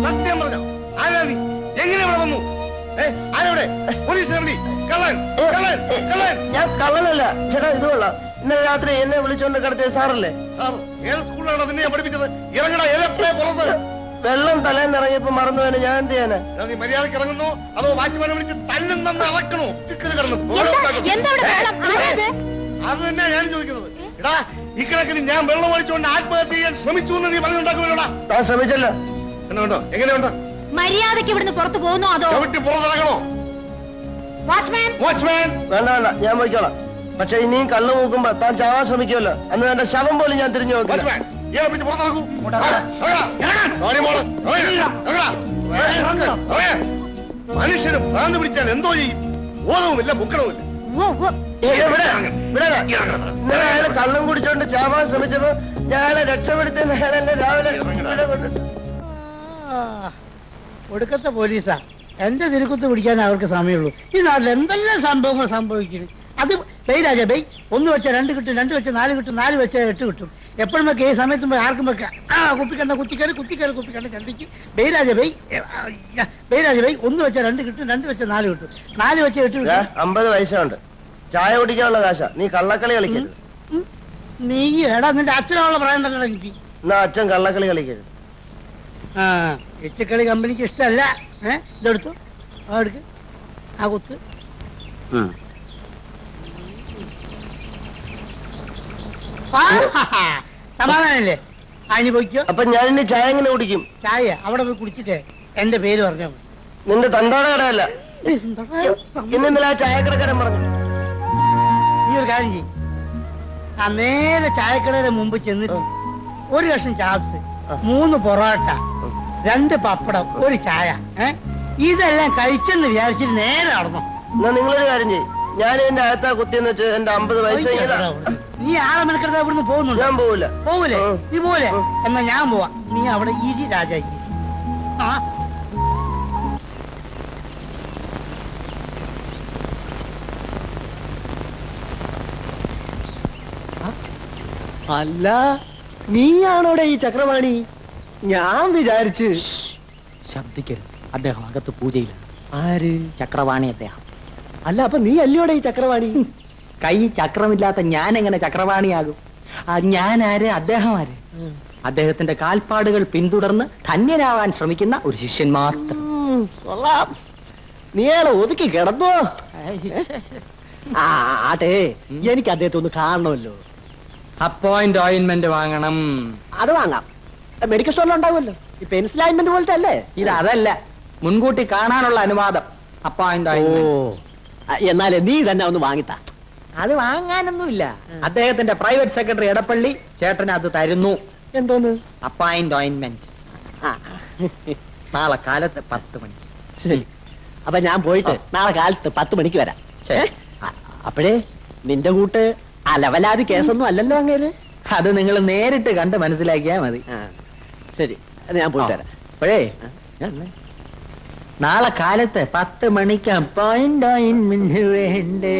സത്യം പറഞ്ഞോ? ആരാ നീ? എങ്ങനെ ഇവിടെ വന്നു? ആരോടെ? പോലീസിനെ വിളി. കള്ളൻ ഞാൻ കള്ളനല്ല ചേട്ടാ. ഇത് കൊള്ളാം. ഇന്നലെ രാത്രി എന്നെ വിളിച്ചോണ്ട് കിടത്തിയ സാറല്ലേ? ഏത് സ്കൂളിലാണ് നിന്നെ പഠിപ്പിച്ചത്? ഇറങ്ങടാ, പുറത്ത്. വെള്ളം തലേന്ന് ഇറങ്ങിയപ്പോ മറന്നു വേണം. ഞാൻ എന്ത് ചെയ്യാനാ? നീ മര്യാദക്ക് ഇറങ്ങുന്നോ അതോ വാച്ച്മാനെ വിളിച്ച് തല്ലും തന്ന് ഇറക്കണോ? അത് തന്നെ ഞാൻ ചോദിക്കുന്നത്. എടാ, ഇക്കണക്കിന് ഞാൻ വെള്ളം ഒഴിച്ചുകൊണ്ട് ആത്മഹത്യ ചെയ്യാൻ ശ്രമിച്ചു എന്ന് നീ പറഞ്ഞുണ്ടാക്കുമല്ലോടാ? ഞാൻ ശ്രമിച്ചല്ല. എന്നുണ്ടോ? എങ്ങനെയുണ്ടോ? മര്യാദയ്ക്ക് ഇവിടുന്ന് പുറത്തു പോകുന്നോ അതോ പുറത്തിറങ്ങണോ? വാച്ച്മാൻ വേണ്ട വേണ്ട, ഞാൻ പോയിക്കോളാം. പക്ഷെ ഇനിയും കള്ളു നോക്കുമ്പോ താൻ ചാവാൻ ശ്രമിക്കുമല്ലോ. അന്ന് എന്റെ ശവം പോലും ഞാൻ തിരിഞ്ഞു നോക്കില്ല. മനുഷ്യന് ഭ്രാന്ത് പിടിച്ചാൽ എന്തോ ചെയ്യും? ഓതവുമില്ല, ബുക്കണവുമില്ല. അയാളെ കള്ളും കുടിച്ചോണ്ട് ചാവാൻ ശ്രമിച്ചപ്പോ ഞാനെ രക്ഷപ്പെടുത്തി രാവിലെ. ഒടുക്കത്തെ പോലീസാ. എന്റെ തിരുക്കുത്ത് പിടിക്കാൻ അവർക്ക് സമയമുള്ളൂ. ഈ നാട്ടിൽ എന്തെല്ലാം സംഭവങ്ങൾ സംഭവിക്കുന്നു. അത് ബൈരാജ ബൈ 1 വെച്ച 2 കിട്ടും, 2 വെച്ച 4 കിട്ടും, 4 വെച്ച 8 കിട്ടും. എപ്പോഴും വെക്കുക ഈ സമയത്തും ആർക്കും വെക്കാം. കുപ്പിക്കണ്ട കുത്തിക്കറി ചണ്ടിക്ക് ബൈരാജ ബൈ 1 വെച്ച 2 കിട്ടും, 2 വെച്ച 4 കിട്ടും, 4 വെച്ച 8 കിട്ടും. 50 പൈസയുണ്ട്. ചായ കുടിക്കാനുള്ള കാശ. നീ കള്ളക്കളി കളിക്കരുത്. നീ എടാ നിന്റെ അച്ഛനുള്ള പ്രായം തന്നെ എനിക്ക്. എന്നാ അച്ഛൻ കള്ളക്കളി കളിക്കരുത്. എച്ചക്കളി കമ്പനിക്ക് ഇഷ്ടമല്ല. ഇതെടുത്തു, എടുക്ക്, ആ കുത്ത്. സമാധാനല്ലേ? അതിന് പോയിക്കോ. അപ്പൊ ഞാൻ ഇനി ചായ എങ്ങനെ കുടിക്കും? ചായ അവിടെ പോയി കുടിച്ചിട്ടേ എന്റെ പേര് പറഞ്ഞാൽ മതി. നിന്റെ തന്താട കടയല്ല. ഇന്നലെ ആ ചായക്കടക്കാരൻ പറഞ്ഞു. നീ ഒരു കാര്യം ചെയ്യും, ആ നേരെ ചായക്കടയുടെ മുമ്പ് ചെന്നിട്ട് 1 കഷ്ണം ചാപ്സ്, 3 പൊറോട്ട, 2 പപ്പടം, 1 ചായ, ഇതെല്ലാം കഴിച്ചെന്ന് വിചാരിച്ചിട്ട് നേരെ നടന്നു. എന്നാ നിങ്ങളൊരു കാര്യം ചെയ്യും, ഞാൻ എന്റെ അകത്താ കുത്തിയെന്ന് വെച്ച് എന്റെ 50 പൈസ. നീ ആളെ മെനക്കെടുത്ത ഇവിടുന്ന് പോകുന്നുണ്ട്? ഞാൻ പോവില്ല. പോകൂലേ? നീ പോലെ എന്നാ ഞാൻ പോവാ. നീ അവിടെ ഇരി രാജാജി. അല്ല, നീയാണോടെ ഈ ചക്രവാണി? ഞാൻ വിചാരിച്ച്. ശബ്ദിക്കരുത്, അദ്ദേഹം അകത്ത് പൂജയിലാണ്. ആര്? ചക്രവാണി അദ്ദേഹം. അല്ല, അപ്പൊ നീ അല്ലയോടെ ഈ ചക്രവാണി? കൈ ചക്രമില്ലാത്ത ഞാൻ എങ്ങനെ ചക്രവാണിയാകും? ഞാൻ ആര്, അദ്ദേഹം ആര്? അദ്ദേഹത്തിന്റെ കാൽപ്പാടുകൾ പിന്തുടർന്ന് ധന്യനാവാൻ ശ്രമിക്കുന്ന ഒരു ശിഷ്യൻ മാത്രം. നീയാളെ ഒതുക്കി കിടന്നോ? ആട്ടെ, എനിക്ക് അദ്ദേഹത്തെ ഒന്ന് കാണണമല്ലോ. അപ്പോയിന്റ് ഓയിന്റ്മെന്റ് വാങ്ങണം. അത് വാങ്ങാം. മെഡിക്കൽ സ്റ്റോറിൽ ഉണ്ടാവുമല്ലോ. ഈ പെൻസിൽ ഓയിന്റ്മെന്റ് പോലത്തെ അല്ലേ ഇത്? അതല്ല, മുൻകൂട്ടി കാണാനുള്ള അനുവാദം. Appoint ointment. എന്നാലേ നീ തന്നെ ഒന്ന് വാങ്ങിത്താ. അത് വാങ്ങാനൊന്നുമില്ല. അദ്ദേഹത്തിന്റെ പ്രൈവറ്റ് സെക്രട്ടറി എടപ്പള്ളി ചേട്ടന് അത് തരുന്നു. എന്തോന്ന്? Appoint ointment. നാളെ കാലത്ത് 10 മണിക്ക്. ശരി, അപ്പൊ ഞാൻ പോയിട്ട് നാളെ കാലത്ത് 10 മണിക്ക് വരാം. അപ്പോഴേ നിന്റെ കൂട്ട് അലവലാതി കേസൊന്നും അല്ലല്ലോ അങ്ങേര്? അത് നിങ്ങൾ നേരിട്ട് കണ്ട് മനസ്സിലാക്കിയാ മതി. ശരി, ഞാൻ പോയിട്ട് വരാം. അപ്പോഴേ നാളെ കാലത്ത് 10 മണിക്ക് അപ്പോയിന്റ് ഓയിന്റ്മെന്റ് വേണ്ടേ?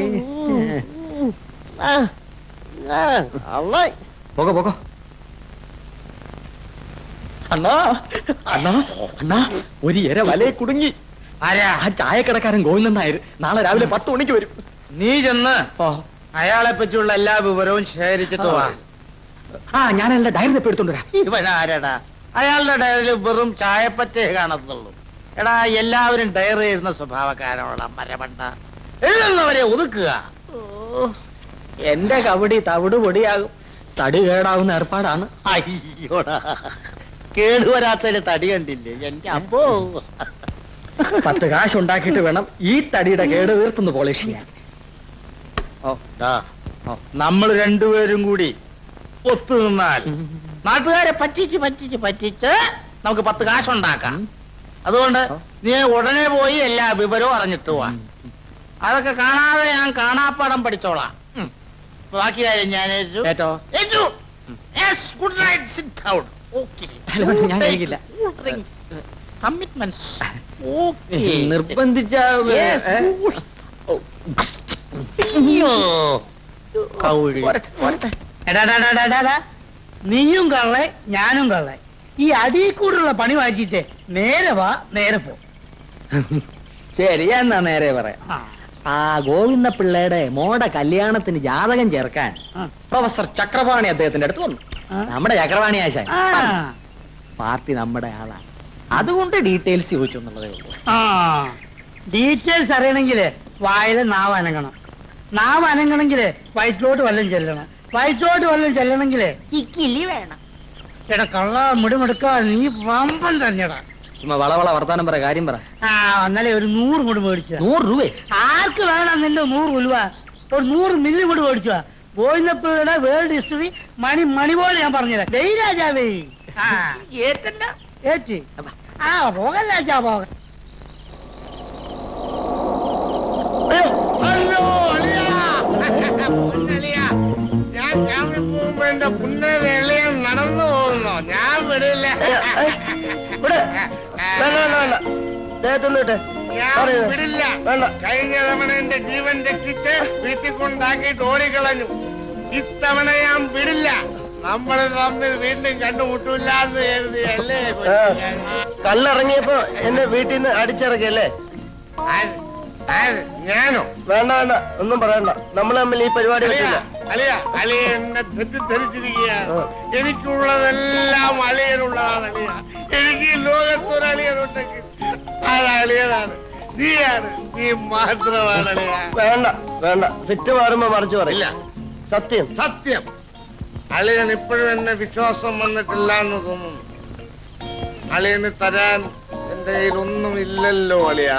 പോകോ പോകോ. അണ്ണാ അണ്ണാ അണ്ണാ, ഒരു ഇര വലയെ കുടുങ്ങി. ആരാ? ആ ചായക്കടക്കാരൻ ഗോവിന്ദൻ നായർ നാളെ രാവിലെ 10 മണിക്ക് വരും. നീ ചെന്ന് അയാളെ പറ്റിയുള്ള എല്ലാ വിവരവും ശേഖരിച്ചിട്ട് വാ. ഞാനല്ല ഡയറി തെപ്പ് എടുത്തോണ്ടുവരാം. ഇവനാരടാ? അയാളുടെ ഡയറിയിൽ വെറും ചായപ്പറ്റേ കാണത്തുള്ളൂ. എടാ, എല്ലാവരും ഡയറി എഴുതുന്ന സ്വഭാവക്കാരോടാ മരമണ്ട. എഴുതുന്നവരെ ഒതുക്കുക. എന്റെ കബഡി തവിട് പൊടിയാകും. തടി കേടാവുന്ന ഏർപ്പാടാണ്. അയ്യോടാ, കേടുവരാത്തൊരു തടി കണ്ടില്ലേ എന്റെ അപ്പോ? 10 കാശ് ഉണ്ടാക്കിയിട്ട് വേണം ഈ തടിയുടെ കേട് തീർത്തുന്നു പോളിഷ് ചെയ്യാൻ. നമ്മൾ രണ്ടുപേരും കൂടി ഒത്തു നിന്നാൽ നാട്ടുകാരെ പറ്റിച്ച് നമുക്ക് 10 കാശുണ്ടാക്കാം. അതുകൊണ്ട് നീ ഉടനെ പോയി എല്ലാ വിവരവും അറിഞ്ഞിട്ട് പോവാ. അതൊക്കെ കാണാതെ ഞാൻ കാണാപ്പാടം പഠിച്ചോളാം. ബാക്കി കാര്യം ഞാൻ നിർബന്ധിച്ച നീയും കള്ളെ ഞാനും കള്ളെ. ഈ അടിയിൽ കൂടുള്ള പണി വായിച്ചിട്ട് നേരെ വാ നേരെ പോ. ശരി, എന്നാ നേരെ പറയാം. ആ ഗോവിന്ദ പിള്ളയുടെ മോടെ കല്യാണത്തിന് ജാതകം ചേർക്കാൻ പ്രൊഫസർ ചക്രപാണി അദ്ദേഹത്തിന്റെ അടുത്ത് വന്നു. നമ്മുടെ ചക്രപാണി ആശാൻ പാർട്ടി നമ്മുടെ ആളാണ്, അതുകൊണ്ട് ഡീറ്റെയിൽസ് ചോദിച്ചു എന്നുള്ളതേ ഉള്ളൂ. ഡീറ്റെയിൽസ് അറിയണമെങ്കിൽ വായില് നാവ് അനങ്ങണം, നാവ് അനങ്ങണമെങ്കിൽ വയറ്റിലോട്ട് വല്ലതും ചെല്ലണം, വയറ്റിലോട്ട് വല്ലതും ചെല്ലണമെങ്കിൽ ചിക്കിലി വേണം. എടാ കള്ള മുടിമെടുക്ക, നീ വമ്പൻ തന്നെടാ. വളവള വർത്താനം പറ, കാര്യം പറ. അന്നലെ ഒരു 100 മുടി മേടിച്ചു. 100 രൂപ? ആർക്ക് വേണം നിന്റെ 100 ഉലുവ? ഒരു 100 മില്ലി മുടി മേടിച്ചു. ഗോവിന്ദപ്പിള്ളയുടെ വേൾഡ് ഹിസ്റ്ററി മണി പോലെ ഞാൻ പറഞ്ഞുതരാം. ഡെയ് രാജാവേ. ഏറ്റ് പോകാൻ രാജാ പോകാൻ. ഞാൻ ക്യാമ്പിൽ പോകുമ്പോ എന്റെ പുണ്യതയും നടന്നു പോകുന്നോ? ഞാൻ വിടില്ല. ഞാൻ വിടില്ല. കഴിഞ്ഞ തവണ എന്റെ ജീവൻ രക്ഷിച്ച് വീട്ടിൽ കൊണ്ടാക്കിയിട്ട് ഓടിക്കളഞ്ഞു. ഇത്തവണ ഞാൻ വിടില്ല. നമ്മൾ തമ്മിൽ വീണ്ടും കണ്ടുമുട്ടില്ല എന്ന് കരുതിയല്ലേ? കല്ലിറങ്ങിയപ്പോ എന്നെ വീട്ടിൽ നിന്ന് അടിച്ചിറക്കിയല്ലേ? ഞാനോ? വേണ്ട വേണ്ട, ഒന്നും പറയണ്ട. നമ്മൾ തമ്മിൽ ഈ പരിപാടി അളിയ എന്നെ തെറ്റിദ്ധരിച്ചിരിക്കുകയാണ്. എനിക്കുള്ളതെല്ലാം അളിയനുള്ളതാണ്. അളിയ, എനിക്ക് ഈ ലോകത്തൊരു അളിയനുണ്ടെങ്കിൽ അത് അളിയനാണ്. നീയാണ്, നീ മാത്രമാണ് അളിയ. വേണ്ട വേണ്ട, ഫിറ്റ് മാറുമ്പോ മറിച്ച് പറയില്ല. സത്യം സത്യം. അളിയൻ ഇപ്പോഴും എന്നെ വിശ്വാസം വന്നിട്ടില്ല എന്ന് തോന്നുന്നു. അളിയന് തരാൻ എന്റെ കയ്യിലൊന്നും ഇല്ലല്ലോ അളിയ.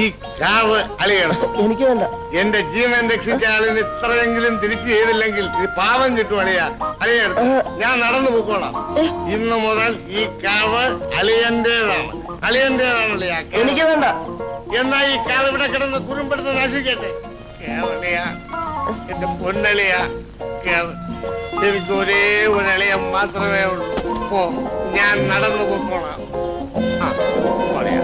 ഈ കാവ് അളിയണം. എനിക്ക് വേണ്ട. എന്റെ ജീവൻ രക്ഷിച്ച ആളിന് ഇത്രയെങ്കിലും തിരിച്ചു ചെയ്തില്ലെങ്കിൽ ഈ പാവം കിട്ടും അളിയ. അളിയെടുത്ത് ഞാൻ നടന്നു പോയിക്കോളാം. ഇന്നു മുതൽ ഈ കാവ് അളിയന്റേതാണ്. അളിയന്റേതാണ് അളിയ. എനിക്ക് വേണ്ട. എന്നാ ഈ കാവ് ഇവിടെ കിടന്ന് കുറുമ്പെടുത്ത് നശിക്കട്ടെ. കേവളിയ, എന്റെ പൊന്നളിയ, എനിക്ക് ഒരേ ഒരു അളിയ മാത്രമേ ഉള്ളൂ. ഞാൻ നടന്നു പോയിക്കോളാം. അളിയ,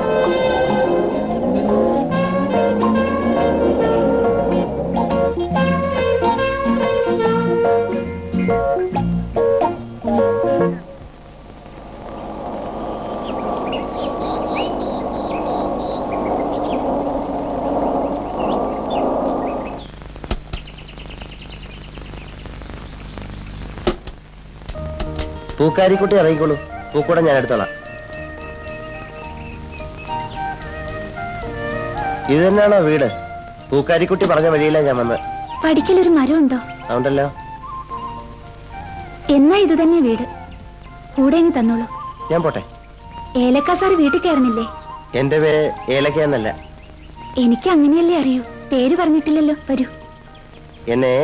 പൂക്കാരിക്കുട്ടി ഇറങ്ങിക്കോളൂ. പൂക്കൂടെ ഞാൻ എടുത്തോളാം. ഇത് തന്നെയാണോ വീട്? പൂക്കാരിക്കുട്ടി പറഞ്ഞ വഴിയിലാണ് ഞാൻ വന്നത്. പഠിക്കലൊരു മരം ഉണ്ടോ? അതുണ്ടല്ലോ. എന്നാ ഇത് തന്നെ വീട്. കൂടെ അങ്ങ് തന്നോളൂ. ഞാൻ പോട്ടെ. ഏലക്ക സാർ വീട്ടിൽ കയറുന്നില്ലേ? എന്റെ പേര് ഏലക്കയെന്നല്ല. എനിക്ക് അങ്ങനെയല്ലേ അറിയൂ. പേര് പറഞ്ഞിട്ടില്ലല്ലോ. വരൂ. എന്നെ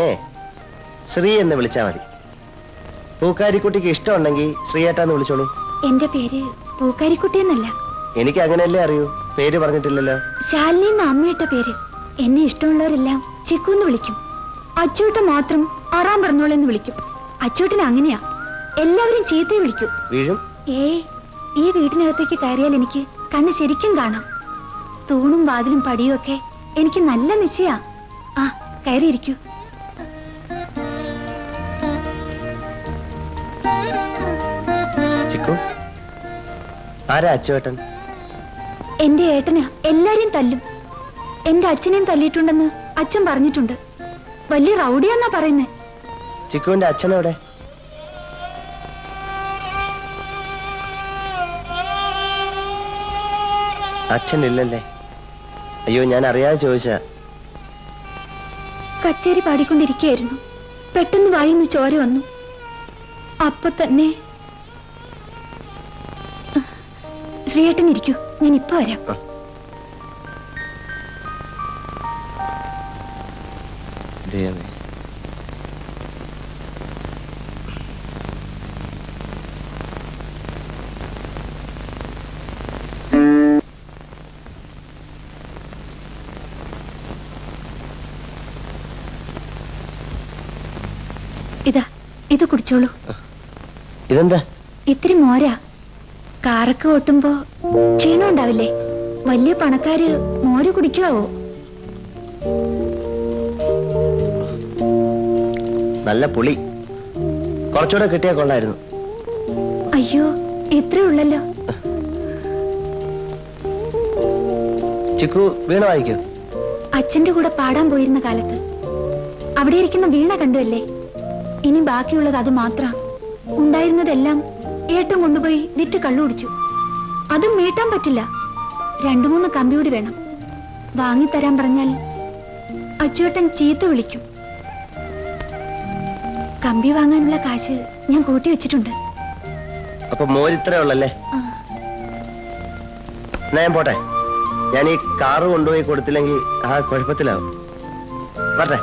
ശ്രീ എന്ന് വിളിച്ചാ മതി. പൂക്കാരിക്കുട്ടിക്ക് ഇഷ്ടമുണ്ടെങ്കിൽ ശ്രീയേട്ടാന്ന് വിളിച്ചോളൂ. എന്റെ പേര് പൂക്കാരിക്കുട്ടി എന്നല്ല. എനിക്ക് അങ്ങനെയല്ലേ അറിയൂ. പേര് പറഞ്ഞിട്ടില്ലല്ലോ. ശാലിനി എന്ന അമ്മയിട്ട പേര്. എന്നെ ഇഷ്ടമുള്ളവരെല്ലാം ചിക്കൂന്ന് വിളിക്കും. അച്ചൂട്ട മാത്രം ആറാം പറഞ്ഞോളെന്ന് വിളിക്കും. അച്ചൂട്ടിന് അങ്ങനെയാ. എല്ലാവരും ചീത്തയെ വിളിക്കും. വീഴും. ഈ വീടിനകത്തേക്ക് കയറിയാൽ എനിക്ക് കണ്ണ് ശരിക്കും കാണാം. തൂണും വാതിലും പടിയും ഒക്കെ എനിക്ക് നല്ല നിശ്ചയാ. ആ, കയറിയിരിക്കൂ. ചിക്കു, ആരാ അച്ചുവേട്ടൻ? എന്റെ ഏട്ടന് എല്ലാരെയും തല്ലും. എന്റെ അച്ഛനെയും തല്ലിയിട്ടുണ്ടെന്ന് അച്ഛൻ പറഞ്ഞിട്ടുണ്ട്. വലിയ റൗഡിയാന്നാ പറയുന്നേ. ചിക്കുവിന്റെ അച്ഛനെവിടെ? അച്ഛനില്ലല്ലേ? അയ്യോ, ഞാൻ അറിയാതെ ചോദിച്ചാ. കച്ചേരി പാടിക്കൊണ്ടിരിക്കുകയായിരുന്നു. പെട്ടെന്ന് വായിന്ന് ചോര വന്നു. അപ്പൊ തന്നെ ശ്രീയേട്ടൻ ഇരിക്കൂ, ഞാൻ ഇപ്പൊ വരാം. ഇതാ, ഇത് കുടിച്ചോളൂ. ഇതെന്താ? ഇത്തിരി മോരാ. കാറൊക്കെ ഓട്ടുമ്പോ ക്ഷീണം ഉണ്ടാവില്ലേ? വലിയ പണക്കാര് മോര് കുടിക്കുവോ? നല്ല പുളി. കുറച്ചുകൂടെ കിട്ടിയാ കൊള്ളായിരുന്നു. അയ്യോ, ഇത്രേ ഉള്ളല്ലോ. ചിക്കു വീണ വായിക്കോ? അച്ഛന്റെ കൂടെ പാടാൻ പോയിരുന്ന കാലത്ത് അവിടെ ഇരിക്കുന്ന വീണ കണ്ടുവല്ലേ. ഇനി ബാക്കിയുള്ളത് അത് മാത്രം. ഉണ്ടായിരുന്നതെല്ലാം ഏട്ടം കൊണ്ടുപോയി വിറ്റ് കള്ളുകുടിച്ചു. അതും മീട്ടാൻ പറ്റില്ല. 2-3 കമ്പിയൂടി വേണം. വാങ്ങിത്തരാൻ പറഞ്ഞാൽ അച്ചുവേട്ടൻ ചീത്ത വിളിക്കും. കമ്പി വാങ്ങാനുള്ള കാശ് ഞാൻ കൂട്ടി വെച്ചിട്ടുണ്ട്. അപ്പൊ മോരിത്രേ ഉള്ളല്ലേ? ഞാൻ പോട്ടെ. ഞാൻ ഈ കാറ് കൊണ്ടുപോയി കൊടുത്തില്ലെങ്കിൽ ആ കുഴപ്പത്തിലാവും. വരട്ടെ.